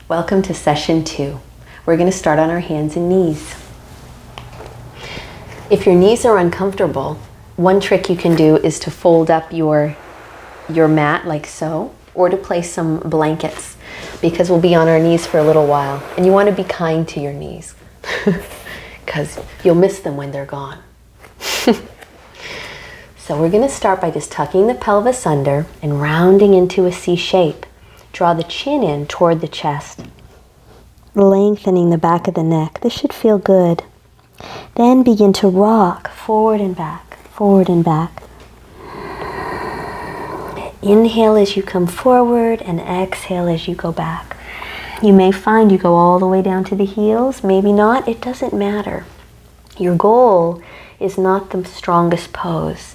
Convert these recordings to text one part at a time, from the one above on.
Welcome to session 2. We're going to start on our hands and knees. If your knees are uncomfortable, one trick you can do is to fold up your mat like so, or to place some blankets, because we'll be on our knees for a little while. And you want to be kind to your knees, because you'll miss them when they're gone. So we're going to start by just tucking the pelvis under and rounding into a C shape. Draw the chin in toward the chest, lengthening the back of the neck. This should feel good. Then begin to rock forward and back, forward and back. Inhale as you come forward and exhale as you go back. You may find you go all the way down to the heels, maybe not, it doesn't matter. Your goal is not the strongest pose.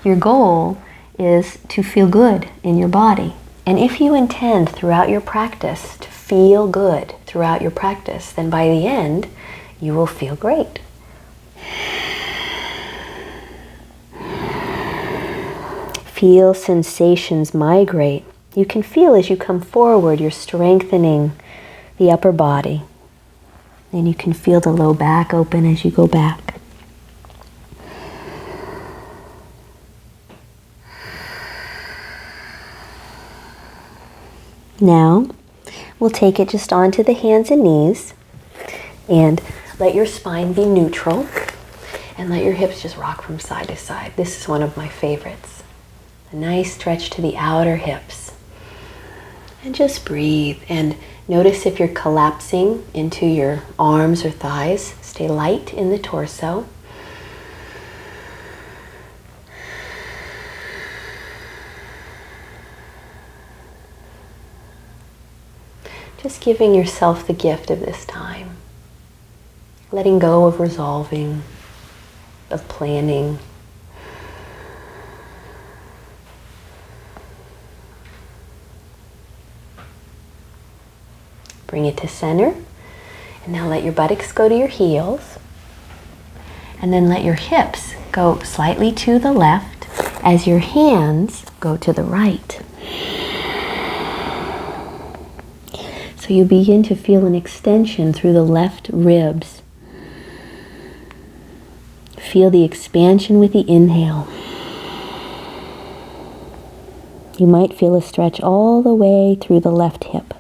Your goal is to feel good in your body. And if you intend throughout your practice to feel good throughout your practice, then by the end, you will feel great. Feel sensations migrate. You can feel as you come forward, you're strengthening the upper body. And you can feel the low back open as you go back. Now, we'll take it just onto the hands and knees and let your spine be neutral and let your hips just rock from side to side. This is one of my favorites. A nice stretch to the outer hips. And just breathe and notice if you're collapsing into your arms or thighs. Stay light in the torso. Just giving yourself the gift of this time. Letting go of resolving, of planning. Bring it to center. And now let your buttocks go to your heels. And then let your hips go slightly to the left as your hands go to the right. So you begin to feel an extension through the left ribs. Feel the expansion with the inhale. You might feel a stretch all the way through the left hip.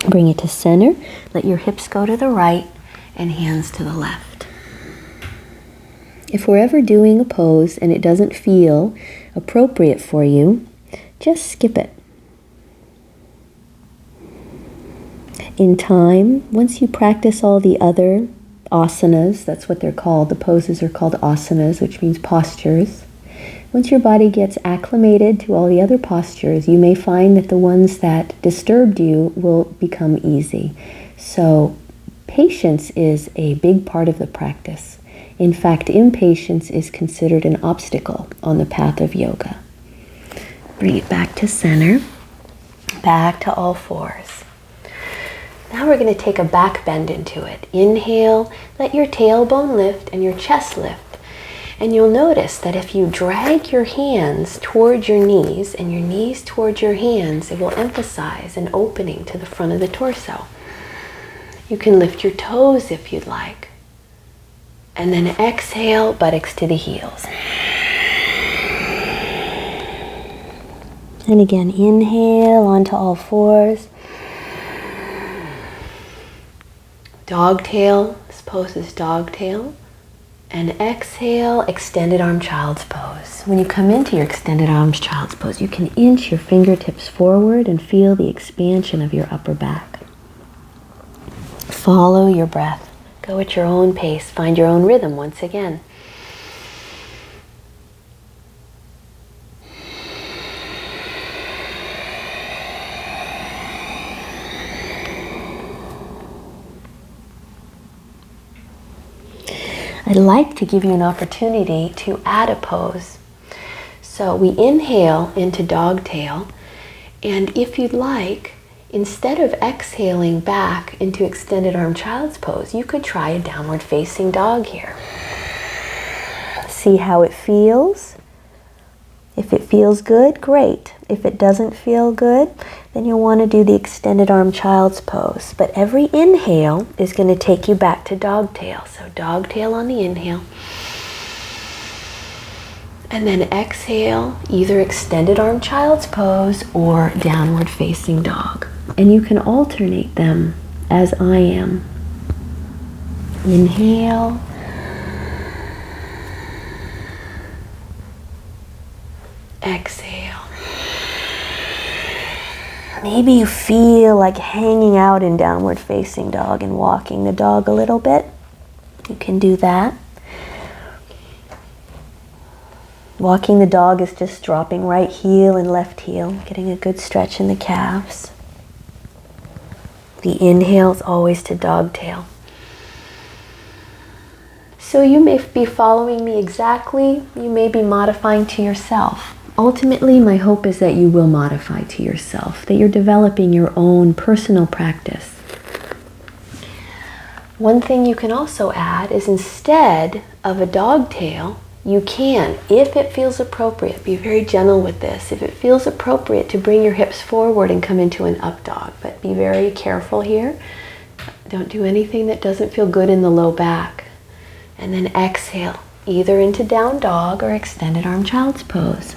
Bring it to center. Let your hips go to the right and hands to the left. If we're ever doing a pose and it doesn't feel appropriate for you, just skip it. In time, once you practice all the other asanas, that's what they're called, the poses are called asanas, which means postures. Once your body gets acclimated to all the other postures, you may find that the ones that disturbed you will become easy. So patience is a big part of the practice. In fact, impatience is considered an obstacle on the path of yoga. Bring it back to center, back to all fours. Now we're going to take a back bend into it. Inhale, let your tailbone lift and your chest lift. And you'll notice that if you drag your hands towards your knees and your knees towards your hands, it will emphasize an opening to the front of the torso. You can lift your toes if you'd like. And then exhale, buttocks to the heels. And again, inhale onto all fours. Dogtail, this pose is dogtail. And exhale, extended arm child's pose. When you come into your extended arms child's pose, you can inch your fingertips forward and feel the expansion of your upper back. Follow your breath. Go at your own pace. Find your own rhythm once again. I'd like to give you an opportunity to add a pose. So we inhale into dogtail, and if you'd like, instead of exhaling back into extended arm child's pose, you could try a downward facing dog here. See how it feels. If it feels good, great. If it doesn't feel good, then you'll want to do the extended arm child's pose. But every inhale is going to take you back to dogtail. So dogtail on the inhale. And then exhale, either extended arm child's pose or downward facing dog. And you can alternate them as I am. Inhale. Exhale. Maybe you feel like hanging out in downward facing dog and walking the dog a little bit. You can do that. Walking the dog is just dropping right heel and left heel, getting a good stretch in the calves. The inhale is always to dogtail. So you may be following me exactly, you may be modifying to yourself. Ultimately, my hope is that you will modify to yourself, that you're developing your own personal practice. One thing you can also add is instead of a dogtail, you can, if it feels appropriate, be very gentle with this. If it feels appropriate to bring your hips forward and come into an up dog, but be very careful here. Don't do anything that doesn't feel good in the low back. And then exhale, either into down dog or extended arm child's pose.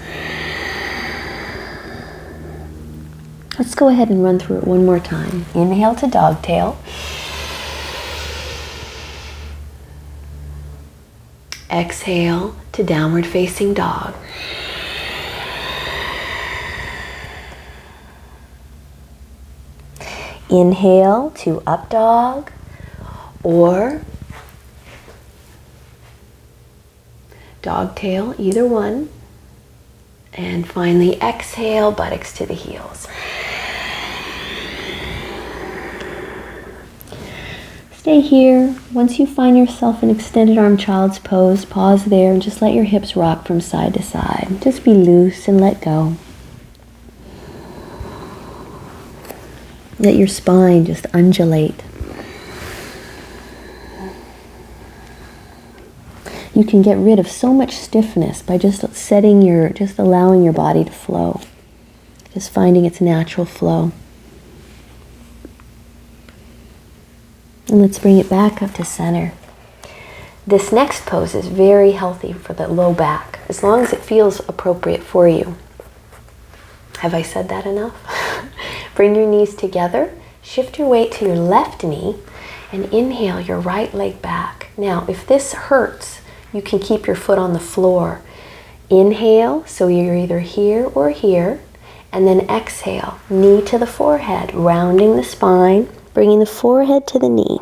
Let's go ahead and run through it one more time. Inhale to dogtail. Exhale to downward facing dog. Inhale to up dog or dogtail, either one. And finally exhale, buttocks to the heels. Stay here. Once you find yourself in extended arm child's pose, pause there and just let your hips rock from side to side. Just be loose and let go. Let your spine just undulate. You can get rid of so much stiffness by just allowing your body to flow. Just finding its natural flow. And let's bring it back up to center. This next pose is very healthy for the low back, as long as it feels appropriate for you. Have I said that enough? Bring your knees together, shift your weight to your left knee, and inhale your right leg back. Now, if this hurts, you can keep your foot on the floor. Inhale, so you're either here or here, and then exhale, knee to the forehead, rounding the spine, bringing the forehead to the knee.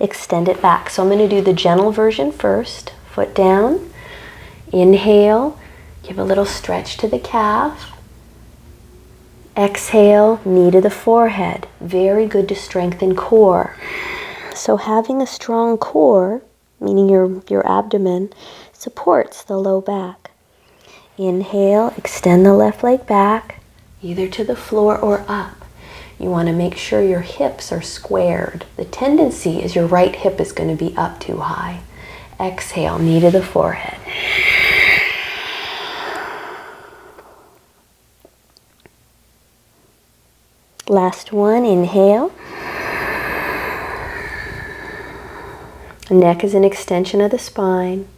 Extend it back. So I'm going to do the gentle version first. Foot down. Inhale. Give a little stretch to the calf. Exhale, knee to the forehead. Very good to strengthen core. So having a strong core, meaning your abdomen, supports the low back. Inhale, extend the left leg back, either to the floor or up. You want to make sure your hips are squared. The tendency is your right hip is going to be up too high. Exhale, knee to the forehead. Last one, inhale. Neck is an extension of the spine.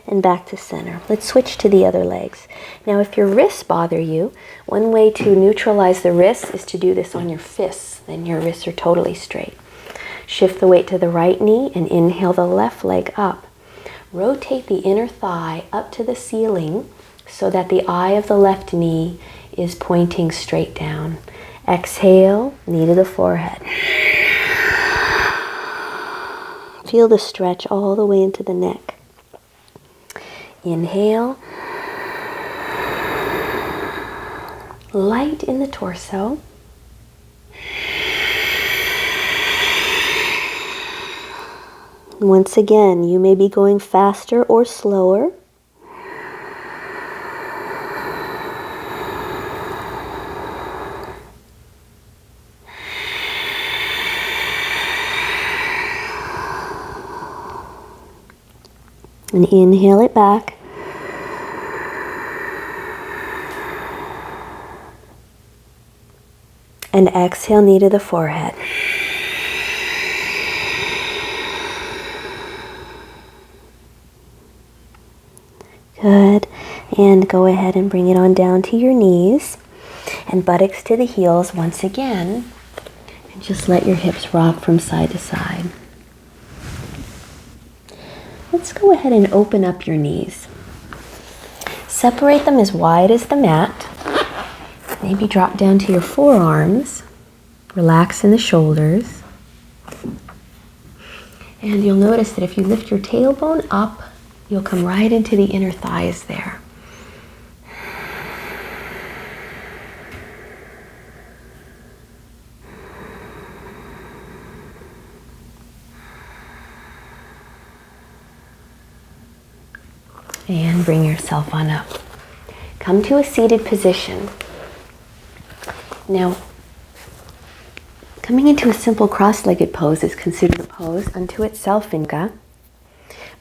And back to center. Let's switch to the other legs. Now, if your wrists bother you, one way to neutralize the wrists is to do this on your fists. Then your wrists are totally straight. Shift the weight to the right knee and inhale the left leg up. Rotate the inner thigh up to the ceiling so that the eye of the left knee is pointing straight down. Exhale, knee to the forehead. Feel the stretch all the way into the neck. Inhale. Light in the torso. Once again, you may be going faster or slower. And inhale it back. And exhale, knee to the forehead. Good. And go ahead and bring it on down to your knees. And buttocks to the heels once again. And just let your hips rock from side to side. Let's go ahead and open up your knees. Separate them as wide as the mat. Maybe drop down to your forearms. Relax in the shoulders. And you'll notice that if you lift your tailbone up, you'll come right into the inner thighs there. And bring yourself on up. Come to a seated position. Now, coming into a simple cross-legged pose is considered a pose unto itself in yoga.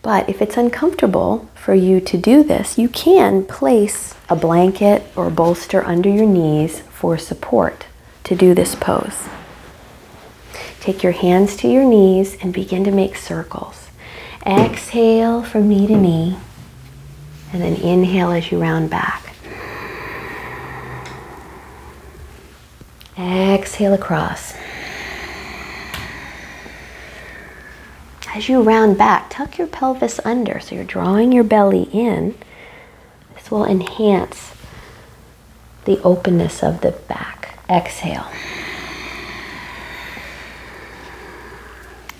But if it's uncomfortable for you to do this, you can place a blanket or a bolster under your knees for support to do this pose. Take your hands to your knees and begin to make circles. Exhale from knee to knee. And then inhale as you round back. Exhale across. As you round back, tuck your pelvis under so you're drawing your belly in. This will enhance the openness of the back. Exhale.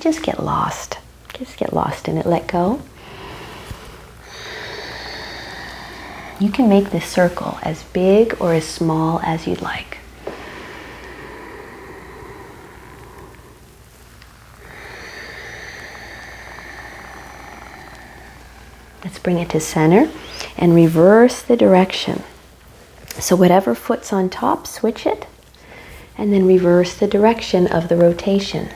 Just get lost. Just get lost in it. Let go. You can make this circle as big or as small as you'd like. Let's bring it to center and reverse the direction. So whatever foot's on top, switch it, and then reverse the direction of the rotation.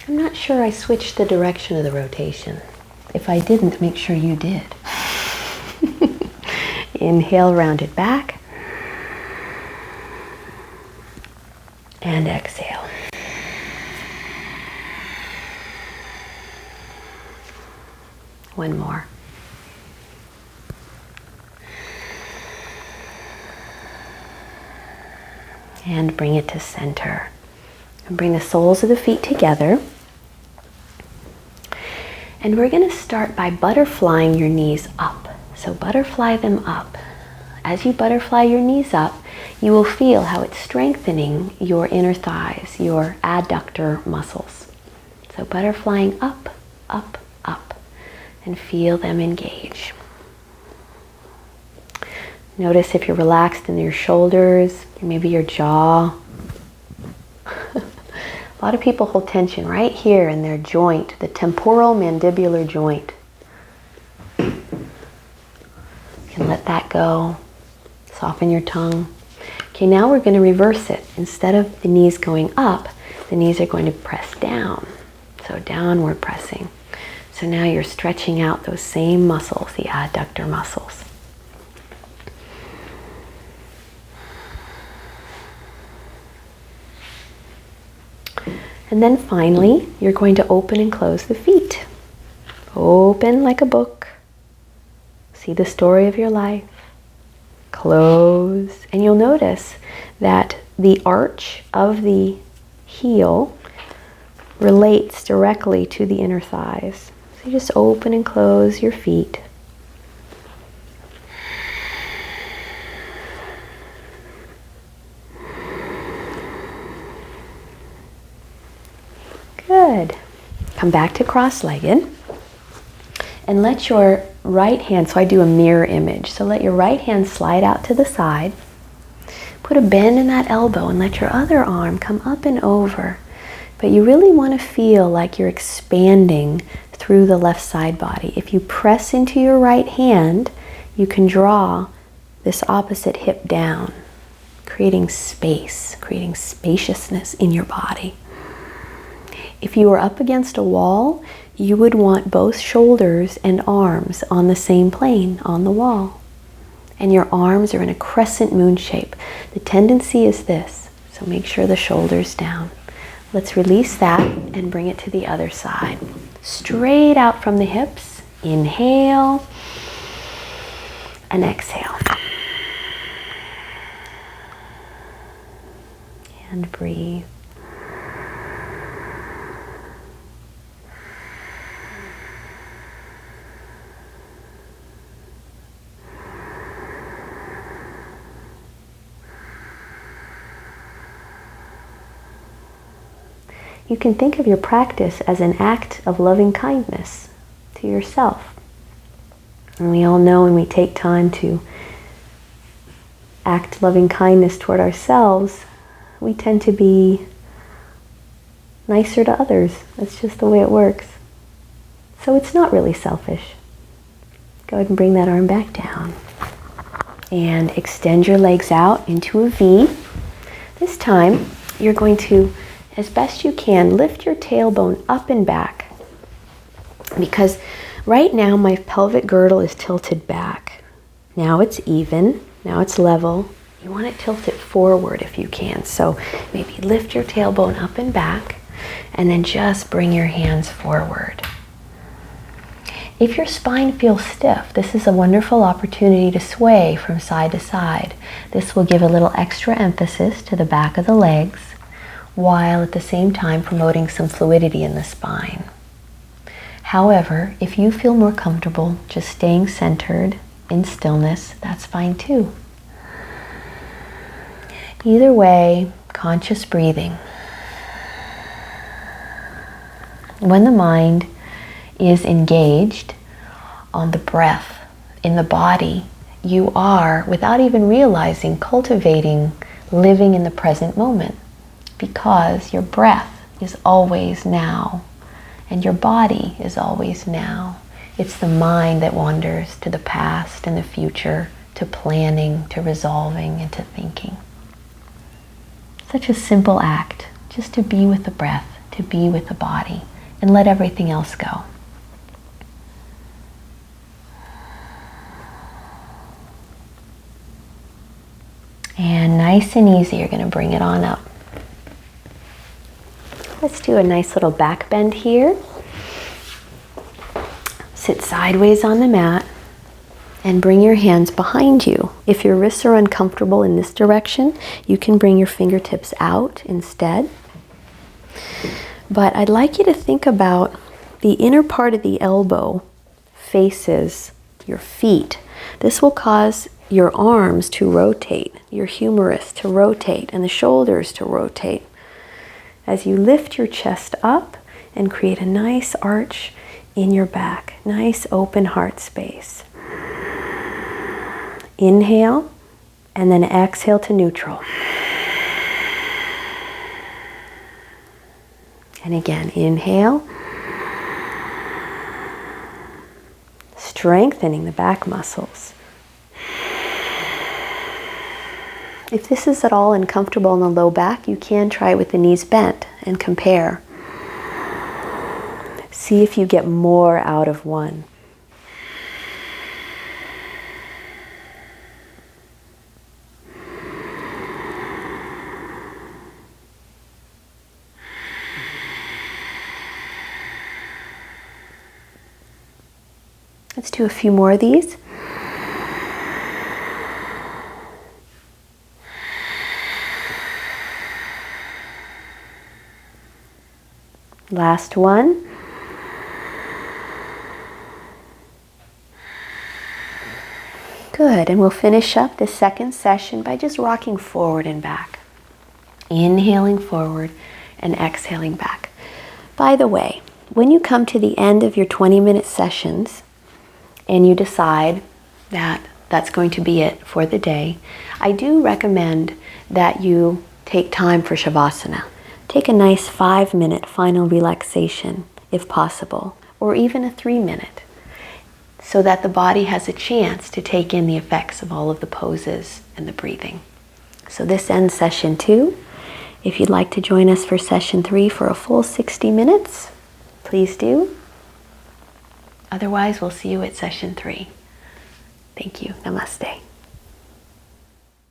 I'm not sure I switched the direction of the rotation. If I didn't, make sure you did. Inhale, round it back. And exhale. One more. And bring it to center. And bring the soles of the feet together. And we're going to start by butterflying your knees up. So butterfly them up. As you butterfly your knees up, you will feel how it's strengthening your inner thighs, your adductor muscles. So butterflying up, up, up, and feel them engage. Notice if you're relaxed in your shoulders, maybe your jaw. A lot of people hold tension right here in their joint, the temporal mandibular joint. You can let that go. Soften your tongue. Okay, now we're going to reverse it. Instead of the knees going up, the knees are going to press down. So downward pressing. So now you're stretching out those same muscles, the adductor muscles. And then finally, you're going to open and close the feet. Open like a book. See the story of your life. Close. And you'll notice that the arch of the heel relates directly to the inner thighs. So you just open and close your feet. Good. Come back to cross-legged and let your right hand, so I do a mirror image, so let your right hand slide out to the side. Put a bend in that elbow and let your other arm come up and over. But you really want to feel like you're expanding through the left side body. If you press into your right hand, you can draw this opposite hip down, creating space, creating spaciousness in your body. If you were up against a wall, you would want both shoulders and arms on the same plane, on the wall. And your arms are in a crescent moon shape. The tendency is this, so make sure the shoulder's down. Let's release that and bring it to the other side. Straight out from the hips, inhale and exhale. And breathe. You can think of your practice as an act of loving kindness to yourself. And we all know when we take time to act loving kindness toward ourselves, we tend to be nicer to others. That's just the way it works. So it's not really selfish. Go ahead and bring that arm back down. And extend your legs out into a V. This time, you're going to, as best you can, lift your tailbone up and back. Because right now my pelvic girdle is tilted back. Now it's even, now it's level. You want to tilt it forward if you can. So maybe lift your tailbone up and back, and then just bring your hands forward. If your spine feels stiff, this is a wonderful opportunity to sway from side to side. This will give a little extra emphasis to the back of the legs, while at the same time promoting some fluidity in the spine. However, if you feel more comfortable just staying centered in stillness, that's fine too. Either way, conscious breathing. When the mind is engaged on the breath in the body, you are, without even realizing, cultivating living in the present moment, because your breath is always now and your body is always now. It's the mind that wanders to the past and the future, to planning, to resolving, and to thinking. Such a simple act, just to be with the breath, to be with the body, and let everything else go. And nice and easy, you're going to bring it on up. Let's do a nice little back bend here. Sit sideways on the mat and bring your hands behind you. If your wrists are uncomfortable in this direction, you can bring your fingertips out instead. But I'd like you to think about the inner part of the elbow faces your feet. This will cause your arms to rotate, your humerus to rotate, and the shoulders to rotate. As you lift your chest up and create a nice arch in your back, nice open heart space. Inhale, and then exhale to neutral. And again, inhale, strengthening the back muscles. If this is at all uncomfortable in the low back, you can try it with the knees bent and compare. See if you get more out of one. Let's do a few more of these. Last one. Good, and we'll finish up this second session by just rocking forward and back. Inhaling forward and exhaling back. By the way, when you come to the end of your 20-minute sessions and you decide that that's going to be it for the day, I do recommend that you take time for Shavasana. Take a nice 5-minute final relaxation, if possible, or even a 3-minute, so that the body has a chance to take in the effects of all of the poses and the breathing. So this ends session 2. If you'd like to join us for session 3 for a full 60 minutes, please do. Otherwise, we'll see you at session 3. Thank you. Namaste.